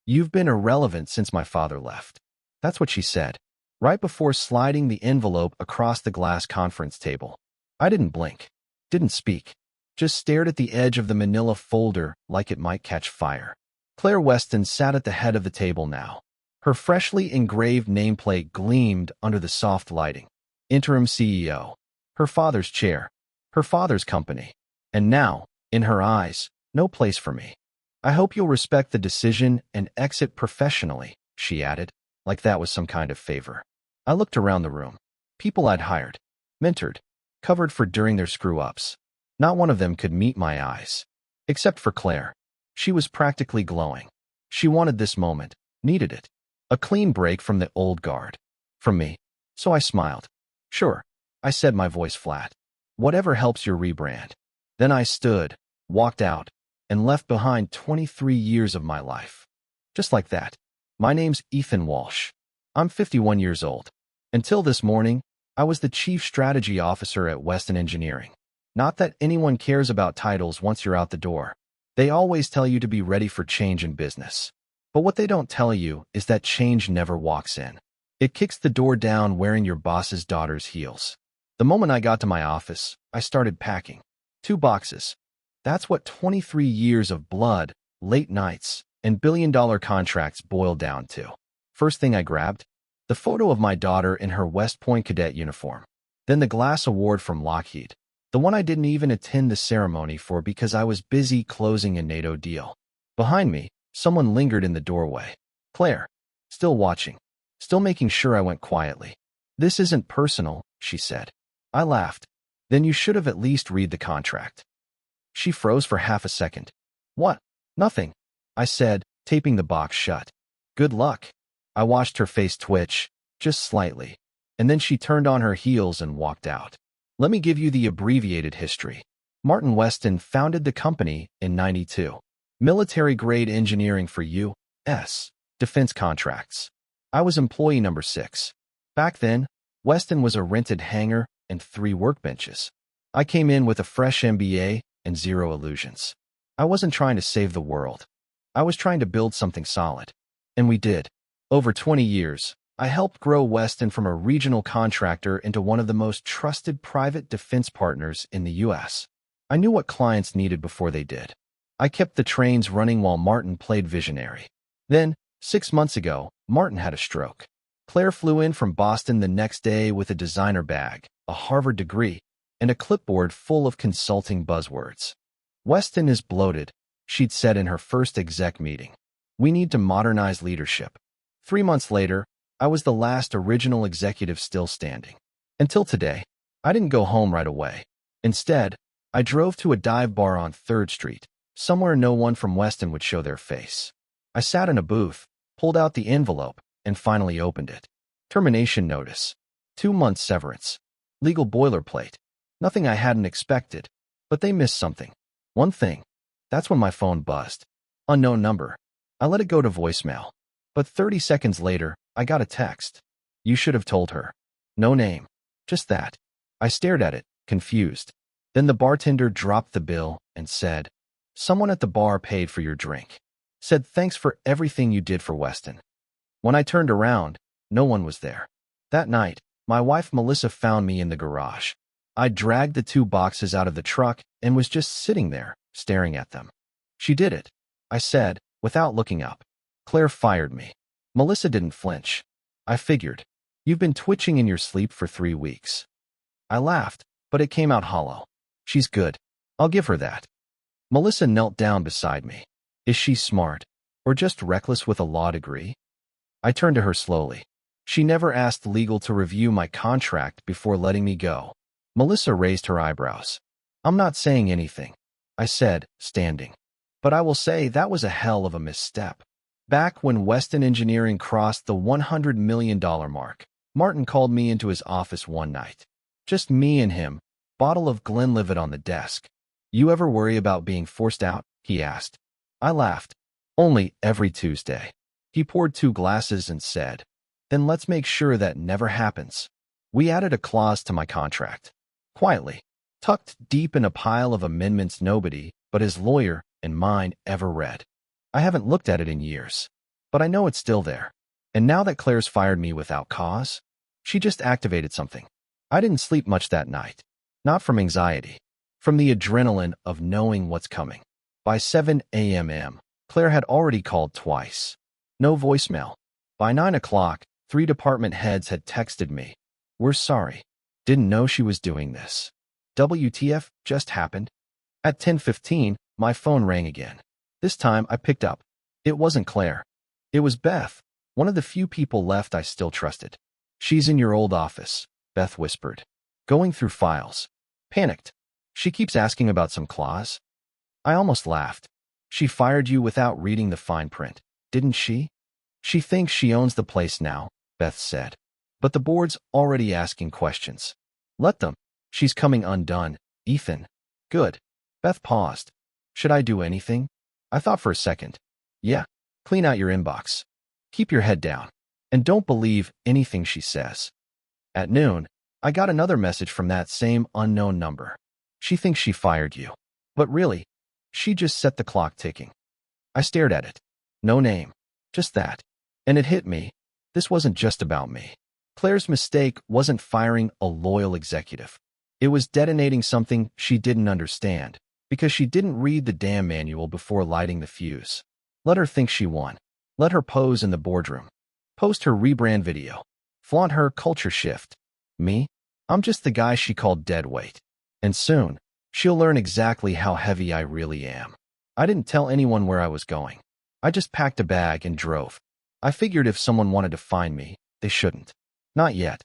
"You've been irrelevant since my father left." That's what she said, right before sliding the envelope across the glass conference table. I didn't blink, didn't speak, just stared at the edge of the manila folder like it might catch fire. Claire Weston sat at the head of the table now. Her freshly engraved nameplate gleamed under the soft lighting. Interim CEO. Her father's chair. Her father's company. And now, in her eyes, no place for me. "I hope you'll respect the decision and exit professionally," she added, like that was some kind of favor. I looked around the room. People I'd hired, mentored, covered for during their screw-ups. Not one of them could meet my eyes. Except for Claire. She was practically glowing. She wanted this moment, needed it. A clean break from the old guard. From me. So I smiled. "Sure," I said, my voice flat. "Whatever helps your rebrand." Then I stood, walked out, and left behind 23 years of my life. Just like that. My name's Ethan Walsh. I'm 51 years old. Until this morning, I was the Chief Strategy Officer at Weston Engineering. Not that anyone cares about titles once you're out the door. They always tell you to be ready for change in business. But what they don't tell you is that change never walks in. It kicks the door down wearing your boss's daughter's heels. The moment I got to my office, I started packing. 2 boxes. That's what 23 years of blood, late nights, and billion-dollar contracts boiled down to. First thing I grabbed? The photo of my daughter in her West Point cadet uniform. Then the glass award from Lockheed. The one I didn't even attend the ceremony for because I was busy closing a NATO deal. Behind me, someone lingered in the doorway. Claire. Still watching. Still making sure I went quietly. "This isn't personal," she said. I laughed. "Then you should have at least read the contract." She froze for half a second. "What?" "Nothing," I said, taping the box shut. "Good luck." I watched her face twitch, just slightly, and then she turned on her heels and walked out. Let me give you the abbreviated history. Martin Weston founded the company in '92. Military-grade engineering for U.S. defense contracts. I was employee number 6. Back then, Weston was a rented hangar and 3 workbenches. I came in with a fresh MBA and 0 illusions. I wasn't trying to save the world. I was trying to build something solid. And we did. Over 20 years, I helped grow Weston from a regional contractor into one of the most trusted private defense partners in the U.S. I knew what clients needed before they did. I kept the trains running while Martin played visionary. Then, 6 months ago, Martin had a stroke. Claire flew in from Boston the next day with a designer bag, a Harvard degree, and a clipboard full of consulting buzzwords. "Weston is bloated," she'd said in her first exec meeting. "We need to modernize leadership." 3 months later, I was the last original executive still standing. Until today, I didn't go home right away. Instead, I drove to a dive bar on 3rd Street, somewhere no one from Weston would show their face. I sat in a booth, pulled out the envelope, and finally opened it. Termination notice. 2 months severance. Legal boilerplate. Nothing I hadn't expected, but they missed something. One thing. That's when my phone buzzed. Unknown number. I let it go to voicemail. But 30 seconds later, I got a text. "You should have told her." No name. Just that. I stared at it, confused. Then the bartender dropped the bill and said, "Someone at the bar paid for your drink. Said thanks for everything you did for Weston." When I turned around, no one was there. That night, my wife Melissa found me in the garage. I dragged the 2 boxes out of the truck and was just sitting there, staring at them. "She did it," I said, without looking up. "Claire fired me." Melissa didn't flinch. I figured. "You've been twitching in your sleep for 3 weeks." I laughed, but it came out hollow. "She's good. I'll give her that." Melissa knelt down beside me. Is she smart? Or just reckless with a law degree? I turned to her slowly. She never asked legal to review my contract before letting me go. Melissa raised her eyebrows. "I'm not saying anything," I said, standing. "But I will say that was a hell of a misstep." Back when Weston Engineering crossed the $100 million mark, Martin called me into his office one night. Just me and him, bottle of Glenlivet on the desk. "You ever worry about being forced out?" he asked. I laughed. "Only every Tuesday." He poured 2 glasses and said, "Then let's make sure that never happens." We added a clause to my contract. Quietly, tucked deep in a pile of amendments nobody but his lawyer and mine ever read. I haven't looked at it in years. but I know it's still there. And now that Claire's fired me without cause, she just activated something. I didn't sleep much that night. Not from anxiety, from the adrenaline of knowing what's coming. By 7 a.m., Claire had already called twice. No voicemail. By 9 o'clock, 3 department heads had texted me. We're sorry. Didn't know she was doing this. WTF just happened. At 10:15, my phone rang again. This time I picked up. It wasn't Claire. It was Beth, one of the few people left I still trusted. She's in your old office, Beth whispered. Going through files. Panicked. She keeps asking about some clause. I almost laughed. She fired you without reading the fine print, didn't she? She thinks she owns the place now, Beth said. But the board's already asking questions. Let them. She's coming undone, Ethan. Good. Beth paused. Should I do anything? I thought for a second. Yeah. Clean out your inbox. Keep your head down. And don't believe anything she says. At noon, I got another message from that same unknown number. She thinks she fired you. But really, she just set the clock ticking. I stared at it. No name. Just that. And it hit me. This wasn't just about me. Claire's mistake wasn't firing a loyal executive. It was detonating something she didn't understand, because she didn't read the damn manual before lighting the fuse. Let her think she won. Let her pose in the boardroom. Post her rebrand video. Flaunt her culture shift. Me? I'm just the guy she called deadweight. And soon, she'll learn exactly how heavy I really am. I didn't tell anyone where I was going. I just packed a bag and drove. I figured if someone wanted to find me, they shouldn't. Not yet.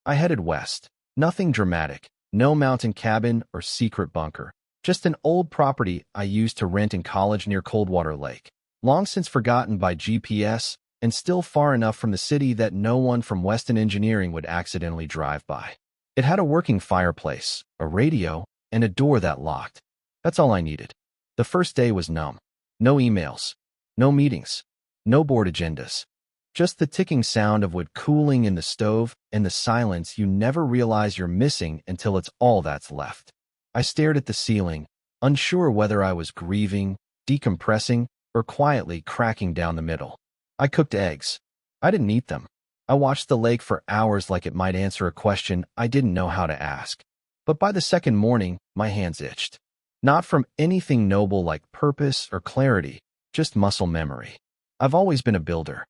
I headed west. Nothing dramatic. No mountain cabin or secret bunker. Just an old property I used to rent in college near Coldwater Lake. Long since forgotten by GPS, and still far enough from the city that no one from Weston Engineering would accidentally drive by. It had a working fireplace, a radio, and a door that locked. That's all I needed. The first day was numb. No emails. No meetings. No board agendas. Just the ticking sound of wood cooling in the stove and the silence you never realize you're missing until it's all that's left. I stared at the ceiling, unsure whether I was grieving, decompressing, or quietly cracking down the middle. I cooked eggs. I didn't eat them. I watched the lake for hours like it might answer a question I didn't know how to ask. But by the second morning, my hands itched. Not from anything noble like purpose or clarity, just muscle memory. I've always been a builder.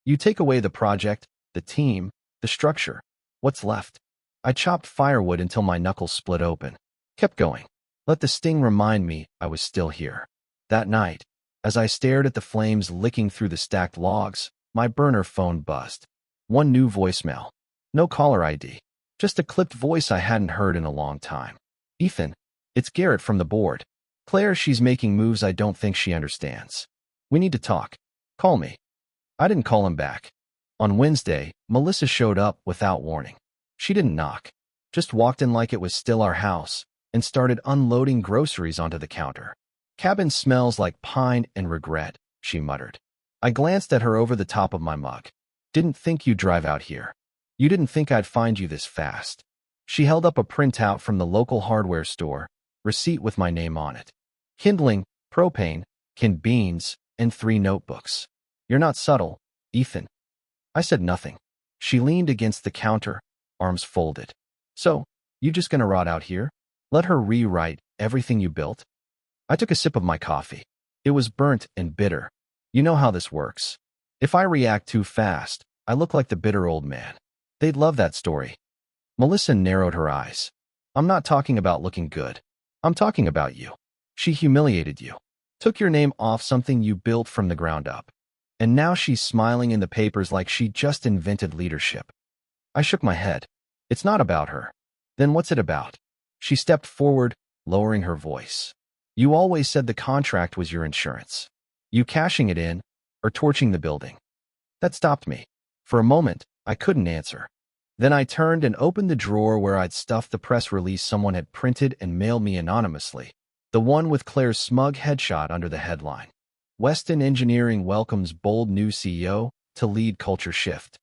You take away the project, the team, the structure. What's left? I chopped firewood until my knuckles split open. Kept going. Let the sting remind me I was still here. That night, as I stared at the flames licking through the stacked logs, my burner phone buzzed. One new voicemail. No caller ID. Just a clipped voice I hadn't heard in a long time. Ethan, it's Garrett from the board. Claire, she's making moves I don't think she understands. We need to talk. Call me. I didn't call him back. On Wednesday, Melissa showed up without warning. She didn't knock. Just walked in like it was still our house and started unloading groceries onto the counter. Cabin smells like pine and regret, she muttered. I glanced at her over the top of my mug. Didn't think you'd drive out here. You didn't think I'd find you this fast. She held up a printout from the local hardware store, receipt with my name on it. Kindling, propane, canned beans, and 3 notebooks. You're not subtle, Ethan. I said nothing. She leaned against the counter, arms folded. So, you just gonna rot out here? Let her rewrite everything you built? I took a sip of my coffee. It was burnt and bitter. You know how this works. If I react too fast, I look like the bitter old man. They'd love that story. Melissa narrowed her eyes. I'm not talking about looking good. I'm talking about you. She humiliated you. Took your name off something you built from the ground up. And now she's smiling in the papers like she just invented leadership. I shook my head. It's not about her. Then what's it about? She stepped forward, lowering her voice. You always said the contract was your insurance. You cashing it in, or torching the building. That stopped me. For a moment, I couldn't answer. Then I turned and opened the drawer where I'd stuffed the press release someone had printed and mailed me anonymously. The one with Claire's smug headshot under the headline. Weston Engineering welcomes bold new CEO to lead culture shift.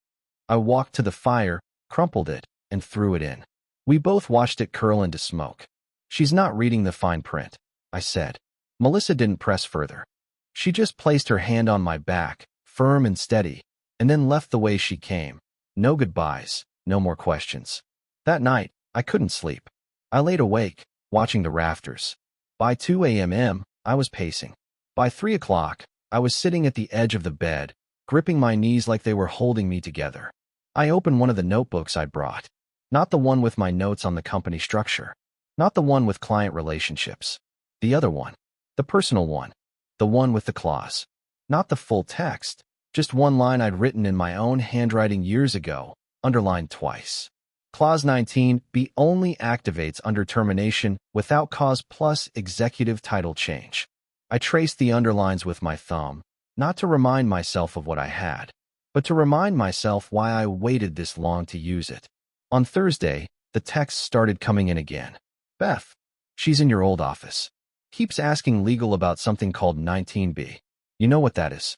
I walked to the fire, crumpled it, and threw it in. We both watched it curl into smoke. She's not reading the fine print, I said. Melissa didn't press further. She just placed her hand on my back, firm and steady, and then left the way she came. No goodbyes, no more questions. That night, I couldn't sleep. I laid awake, watching the rafters. By 2 a.m., I was pacing. By 3 o'clock, I was sitting at the edge of the bed, gripping my knees like they were holding me together. I opened one of the notebooks I'd brought. Not the one with my notes on the company structure. Not the one with client relationships. The other one. The personal one. The one with the clause. Not the full text. Just one line I'd written in my own handwriting years ago, underlined twice. Clause 19B only activates under termination without cause plus executive title change. I traced the underlines with my thumb, not to remind myself of what I had, but to remind myself why I waited this long to use it. On Thursday, the texts started coming in again. Beth, she's in your old office. Keeps asking legal about something called 19B. You know what that is?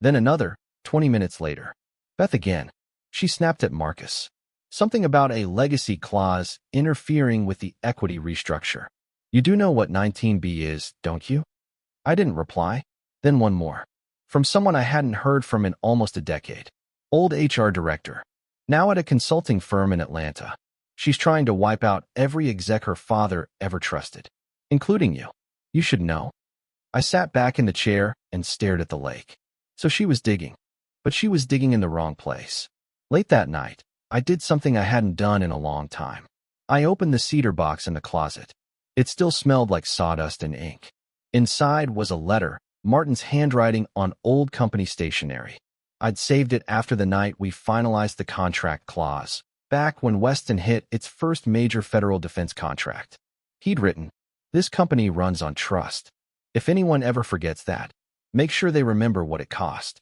Then another, 20 minutes later. Beth again. She snapped at Marcus. Something about a legacy clause interfering with the equity restructure. You do know what 19B is, don't you? I didn't reply. Then one more. From someone I hadn't heard from in almost a decade. Old HR director. Now at a consulting firm in Atlanta. She's trying to wipe out every exec her father ever trusted. Including you. You should know. I sat back in the chair and stared at the lake. So she was digging. But she was digging in the wrong place. Late that night, I did something I hadn't done in a long time. I opened the cedar box in the closet. It still smelled like sawdust and ink. Inside was a letter, Martin's handwriting on old company stationery. I'd saved it after the night we finalized the contract clause, back when Weston hit its first major federal defense contract. He'd written, "This company runs on trust. If anyone ever forgets that, make sure they remember what it cost."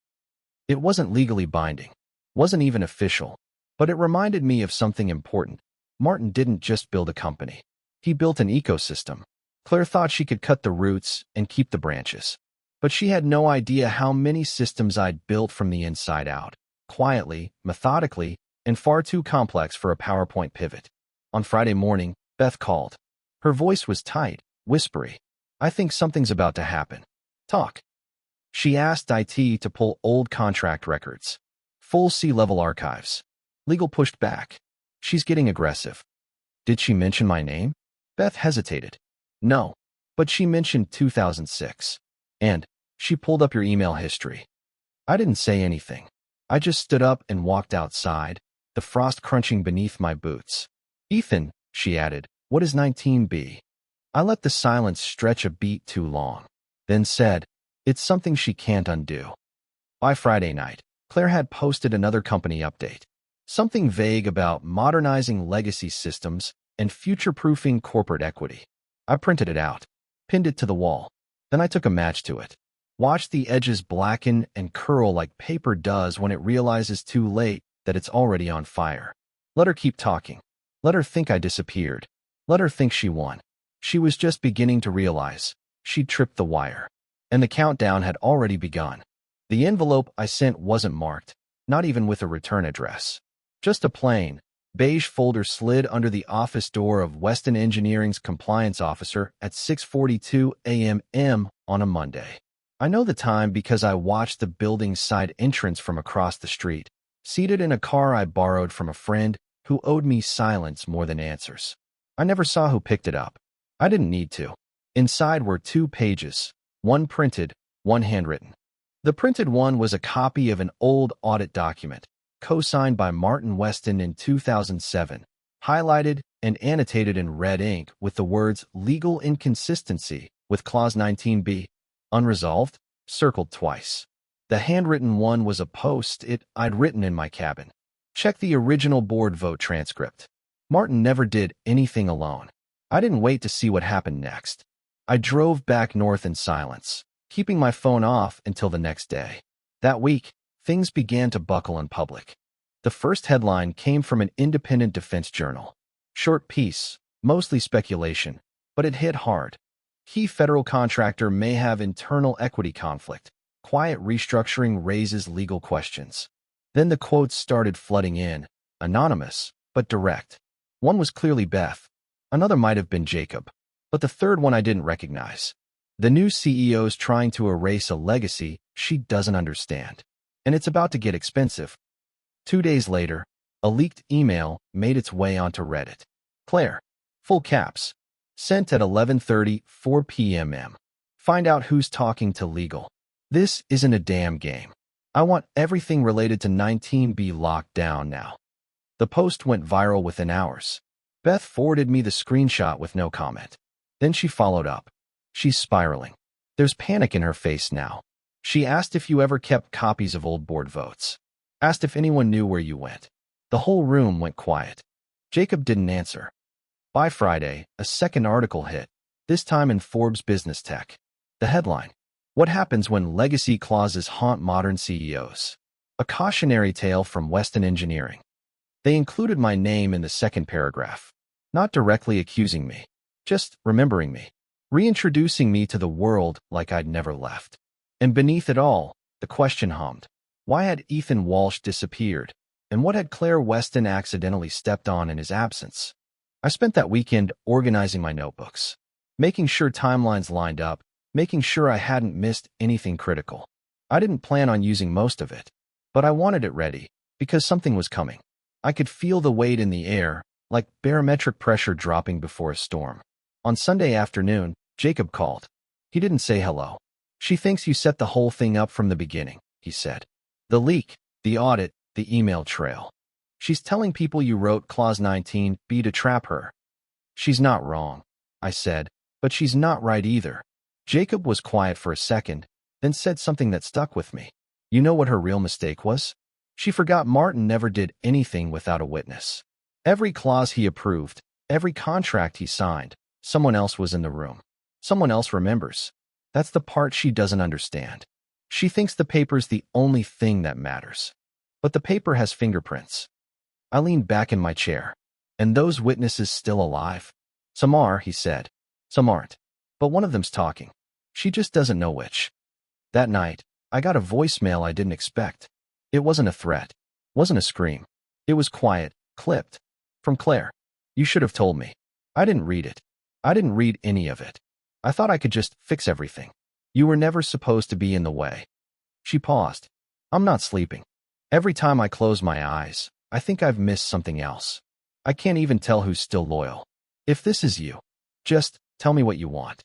It wasn't legally binding, wasn't even official, but it reminded me of something important. Martin didn't just build a company. He built an ecosystem. Claire thought she could cut the roots and keep the branches. But she had no idea how many systems I'd built from the inside out, quietly, methodically, and far too complex for a PowerPoint pivot. On Friday morning, Beth called. Her voice was tight, whispery. "I think something's about to happen. Talk." She asked IT to pull old contract records. Full C-level archives. Legal pushed back. "She's getting aggressive." "Did she mention my name?" Beth hesitated. "No, but she mentioned 2006. And she pulled up your email history." I didn't say anything. I just stood up and walked outside, the frost crunching beneath my boots. "Ethan," she added, "what is 19B?" I let the silence stretch a beat too long, then said, "It's something she can't undo." By Friday night, Claire had posted another company update. Something vague about modernizing legacy systems and future-proofing corporate equity. I printed it out, pinned it to the wall. Then I took a match to it. Watched the edges blacken and curl like paper does when it realizes too late that it's already on fire. Let her keep talking. Let her think I disappeared. Let her think she won. She was just beginning to realize she'd tripped the wire. And the countdown had already begun. The envelope I sent wasn't marked, not even with a return address. Just a plain, beige folder slid under the office door of Weston Engineering's compliance officer at 6:42 a.m. on a Monday. I know the time because I watched the building's side entrance from across the street, seated in a car I borrowed from a friend who owed me silence more than answers. I never saw who picked it up. I didn't need to. Inside were 2 pages, one printed, one handwritten. The printed one was a copy of an old audit document, co-signed by Martin Weston in 2007, highlighted and annotated in red ink with the words "legal inconsistency" with clause 19B, unresolved, circled twice. The handwritten one was a post-it I'd written in my cabin. Check the original board vote transcript. Martin never did anything alone. I didn't wait to see what happened next. I drove back north in silence, keeping my phone off until the next day. That week, things began to buckle in public. The first headline came from an independent defense journal. Short piece, mostly speculation, but it hit hard. Key federal contractor may have internal equity conflict. Quiet restructuring raises legal questions. Then the quotes started flooding in, anonymous, but direct. One was clearly Beth. Another might have been Jacob. But the third one I didn't recognize. The new CEO's trying to erase a legacy she doesn't understand. and it's about to get expensive. 2 days later, a leaked email made its way onto Reddit. Claire, full caps, sent at 11:34 p.m. Find out who's talking to legal. This isn't a damn game. I want everything related to 19B locked down now. The post went viral within hours. Beth forwarded me the screenshot with no comment. Then she followed up. She's spiraling. There's panic in her face now. She asked if you ever kept copies of old board votes. Asked if anyone knew where you went. The whole room went quiet. Jacob didn't answer. By Friday, a second article hit, this time in Forbes Business Tech. The headline: What happens when legacy clauses haunt modern CEOs? A cautionary tale from Weston Engineering. They included my name in the second paragraph, not directly accusing me, just remembering me, reintroducing me to the world like I'd never left. And beneath it all, the question hummed. Why had Ethan Walsh disappeared? And what had Claire Weston accidentally stepped on in his absence? I spent that weekend organizing my notebooks, making sure timelines lined up, making sure I hadn't missed anything critical. I didn't plan on using most of it, but I wanted it ready, because something was coming. I could feel the weight in the air, like barometric pressure dropping before a storm. On Sunday afternoon, Jacob called. He didn't say hello. She thinks you set the whole thing up from the beginning, he said. The leak, the audit, the email trail. She's telling people you wrote Clause 19B to trap her. She's not wrong, I said, but she's not right either. Jacob was quiet for a second, then said something that stuck with me. You know what her real mistake was? She forgot Martin never did anything without a witness. Every clause he approved, every contract he signed, someone else was in the room. Someone else remembers. That's the part she doesn't understand. She thinks the paper's the only thing that matters. But the paper has fingerprints. I leaned back in my chair. And those witnesses still alive? Some are, he said. Some aren't. But one of them's talking. She just doesn't know which. That night, I got a voicemail I didn't expect. It wasn't a threat. Wasn't a scream. It was quiet, clipped. From Claire. You should have told me. I didn't read it. I didn't read any of it. I thought I could just fix everything. You were never supposed to be in the way. She paused. I'm not sleeping. Every time I close my eyes, I think I've missed something else. I can't even tell who's still loyal. If this is you, just tell me what you want.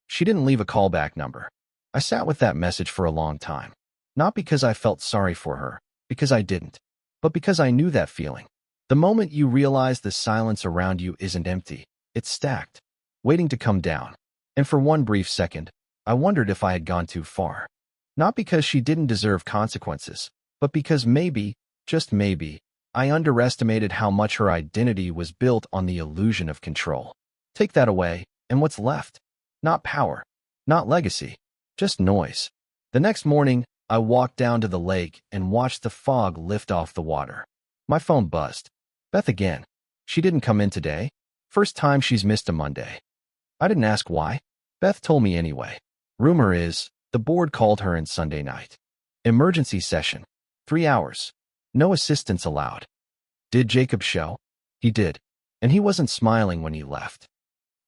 She didn't leave a callback number. I sat with that message for a long time. Not because I felt sorry for her, because I didn't, but because I knew that feeling. The moment you realize the silence around you isn't empty, it's stacked, waiting to come down. And for one brief second, I wondered if I had gone too far. Not because she didn't deserve consequences, but because maybe, just maybe, I underestimated how much her identity was built on the illusion of control. Take that away, and what's left? Not power, not legacy, just noise. The next morning, I walked down to the lake and watched the fog lift off the water. My phone buzzed. Beth again. She didn't come in today. First time she's missed a Monday. I didn't ask why. Beth told me anyway. Rumor is, the board called her in Sunday night. Emergency session. 3 hours. No assistance allowed. Did Jacob show? He did. And he wasn't smiling when he left.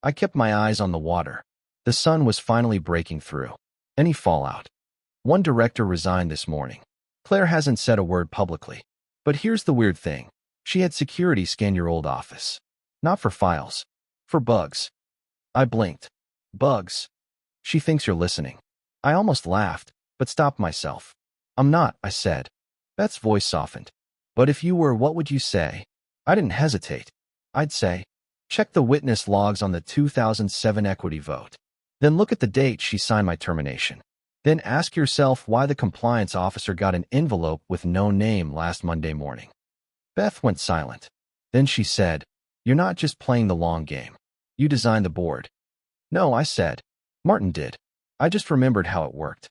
I kept my eyes on the water. The sun was finally breaking through. Any fallout? One director resigned this morning. Claire hasn't said a word publicly. But here's the weird thing. She had security scan your old office. Not for files. For bugs. I blinked. Bugs. She thinks you're listening. I almost laughed, but stopped myself. I'm not, I said. Beth's voice softened. But if you were, what would you say? I didn't hesitate. I'd say, check the witness logs on the 2007 equity vote. Then look at the date she signed my termination. Then ask yourself why the compliance officer got an envelope with no name last Monday morning. Beth went silent. Then she said, you're not just playing the long game. You designed the board. No, I said. Martin did. I just remembered how it worked.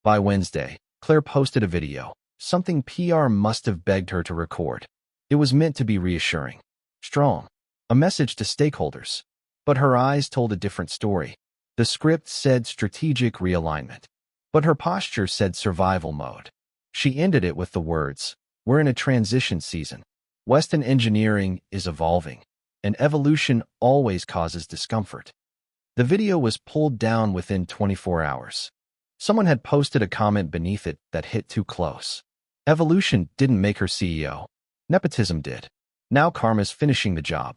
By Wednesday, Claire posted a video, something PR must have begged her to record. It was meant to be reassuring, strong, a message to stakeholders. But her eyes told a different story. The script said strategic realignment, but her posture said survival mode. She ended it with the words, we're in a transition season. Weston Engineering is evolving, and evolution always causes discomfort. The video was pulled down within 24 hours. Someone had posted a comment beneath it that hit too close. Evolution didn't make her CEO. Nepotism did. Now karma's finishing the job.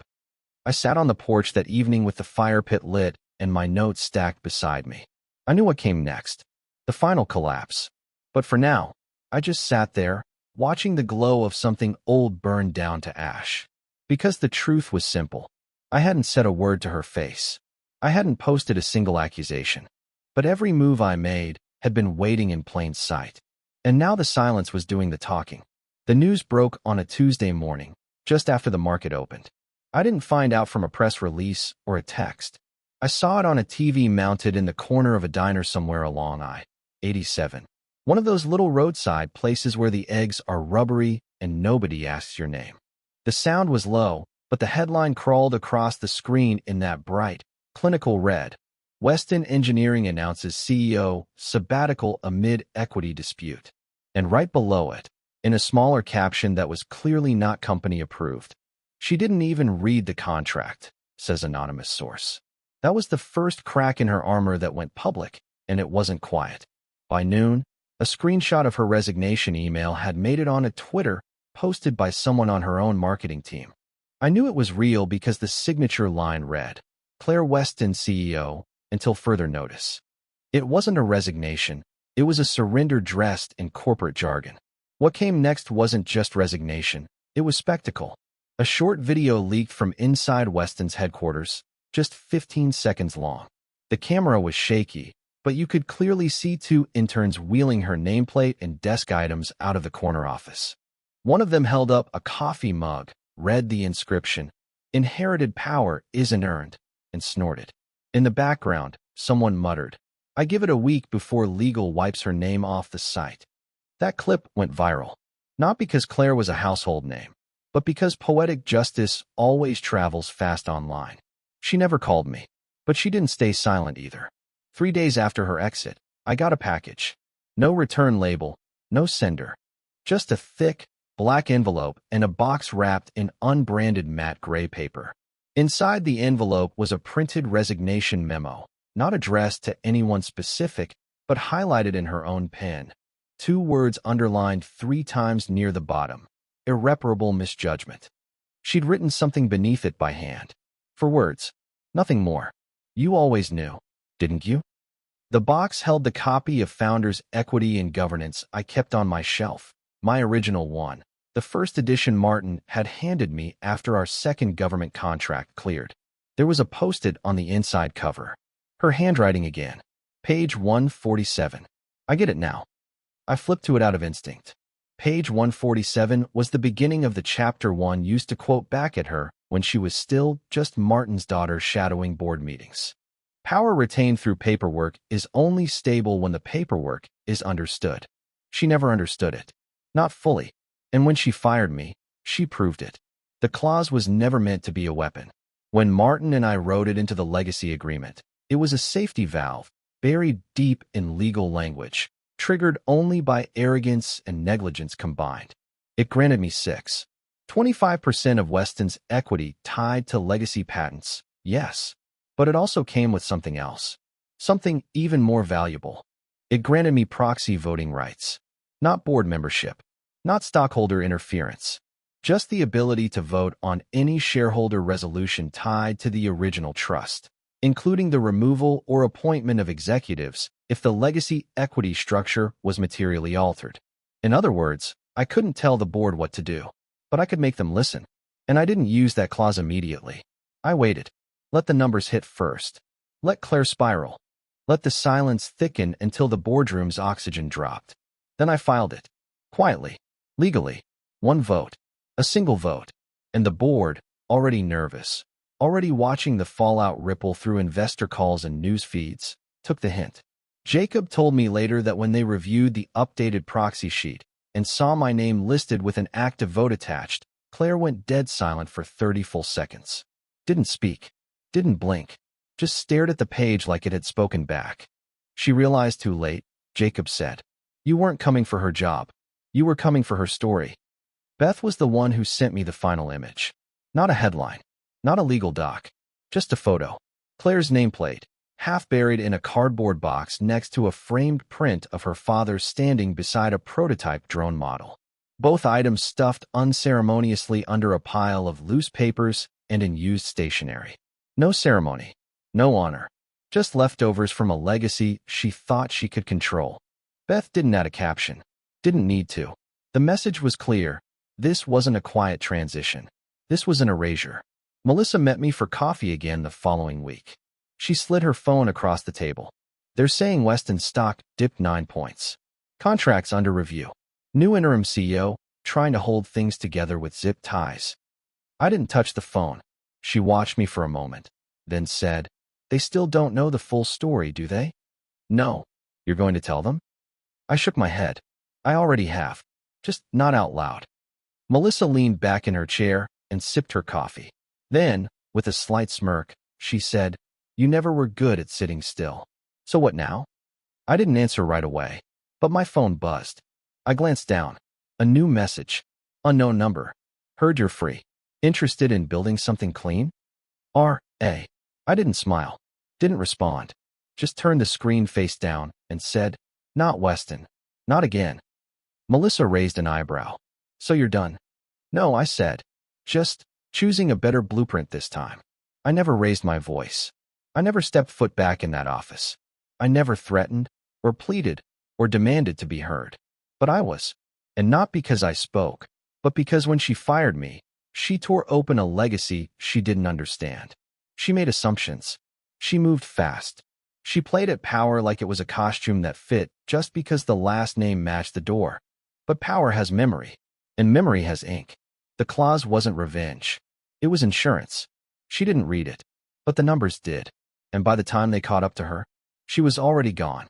I sat on the porch that evening with the fire pit lit and my notes stacked beside me. I knew what came next. The final collapse. But for now, I just sat there, watching the glow of something old burn down to ash. Because the truth was simple. I hadn't said a word to her face. I hadn't posted a single accusation. But every move I made had been waiting in plain sight. And now the silence was doing the talking. The news broke on a Tuesday morning, just after the market opened. I didn't find out from a press release or a text. I saw it on a TV mounted in the corner of a diner somewhere along I-87. One of those little roadside places where the eggs are rubbery and nobody asks your name. The sound was low, but the headline crawled across the screen in that bright, clinical red. Weston Engineering announces CEO sabbatical amid equity dispute. And right below it, in a smaller caption that was clearly not company approved, "She didn't even read the contract," says anonymous source. That was the first crack in her armor that went public, and it wasn't quiet. By noon, a screenshot of her resignation email had made it on a Twitter posted by someone on her own marketing team. I knew it was real because the signature line read, "Claire Weston, CEO, until further notice." It wasn't a resignation, it was a surrender dressed in corporate jargon. What came next wasn't just resignation, it was spectacle. A short video leaked from inside Weston's headquarters, just 15 seconds long. The camera was shaky, but you could clearly see two interns wheeling her nameplate and desk items out of the corner office. One of them held up a coffee mug, read the inscription, "Inherited power isn't earned," and snorted. In the background, someone muttered, "I give it a week before legal wipes her name off the site." That clip went viral, not because Claire was a household name, but because poetic justice always travels fast online. She never called me, but she didn't stay silent either. 3 days after her exit, I got a package. No return label, no sender. Just a thick, black envelope and a box wrapped in unbranded matte gray paper. Inside the envelope was a printed resignation memo, not addressed to anyone specific, but highlighted in her own pen. 2 words underlined 3 times near the bottom. Irreparable misjudgment. She'd written something beneath it by hand. 4 words. Nothing more. You always knew, didn't you? The box held the copy of Founders Equity and Governance I kept on my shelf, my original one, the first edition Martin had handed me after our second government contract cleared. There was a post-it on the inside cover. Her handwriting again. Page 147. I get it now. I flipped to it out of instinct. Page 147 was the beginning of the chapter one used to quote back at her when she was still just Martin's daughter shadowing board meetings. Power retained through paperwork is only stable when the paperwork is understood. She never understood it. Not fully. And when she fired me, she proved it. The clause was never meant to be a weapon. When Martin and I wrote it into the legacy agreement, it was a safety valve, buried deep in legal language, triggered only by arrogance and negligence combined. It granted me 25% of Weston's equity tied to legacy patents, yes, but it also came with something else, something even more valuable. It granted me proxy voting rights, not board membership, not stockholder interference, just the ability to vote on any shareholder resolution tied to the original trust, including the removal or appointment of executives if the legacy equity structure was materially altered. In other words, I couldn't tell the board what to do, but I could make them listen. And I didn't use that clause immediately. I waited. Let the numbers hit first. Let Claire spiral. Let the silence thicken until the boardroom's oxygen dropped. Then I filed it. Quietly. Legally. 1 vote. A single vote. And the board, already nervous, already watching the fallout ripple through investor calls and news feeds, took the hint. Jacob told me later that when they reviewed the updated proxy sheet and saw my name listed with an active vote attached, Claire went dead silent for 30 full seconds. Didn't speak. Didn't blink. Just stared at the page like it had spoken back. She realized too late, Jacob said. You weren't coming for her job. You were coming for her story. Beth was the one who sent me the final image. Not a headline. Not a legal doc. Just a photo. Claire's nameplate. half buried in a cardboard box next to a framed print of her father standing beside a prototype drone model. Both items stuffed unceremoniously under a pile of loose papers and in used stationery. No ceremony, no honor, just leftovers from a legacy she thought she could control. Beth didn't add a caption. Didn't need to. The message was clear. This wasn't a quiet transition. This was an erasure. Melissa met me for coffee again the following week. She slid her phone across the table. They're saying Weston's stock dipped 9 points. Contracts under review. New interim CEO, trying to hold things together with zip ties. I didn't touch the phone. She watched me for a moment, then said, "They still don't know the full story, do they?" "No. You're going to tell them?" I shook my head. "I already have. Just not out loud." Melissa leaned back in her chair and sipped her coffee. Then, with a slight smirk, she said, "You never were good at sitting still. So what now?" I didn't answer right away, but my phone buzzed. I glanced down. A new message. Unknown number. "Heard you're free. Interested in building something clean?" R.A. I didn't smile. Didn't respond. Just turned the screen face down and said, "Not Weston. Not again." Melissa raised an eyebrow. "So you're done?" "No," I said. "Just choosing a better blueprint this time." I never raised my voice. I never stepped foot back in that office. I never threatened, or pleaded, or demanded to be heard. But I was. And not because I spoke, but because when she fired me, she tore open a legacy she didn't understand. She made assumptions. She moved fast. She played at power like it was a costume that fit just because the last name matched the door. But power has memory, and memory has ink. The clause wasn't revenge. It was insurance. She didn't read it, but the numbers did. And by the time they caught up to her, she was already gone.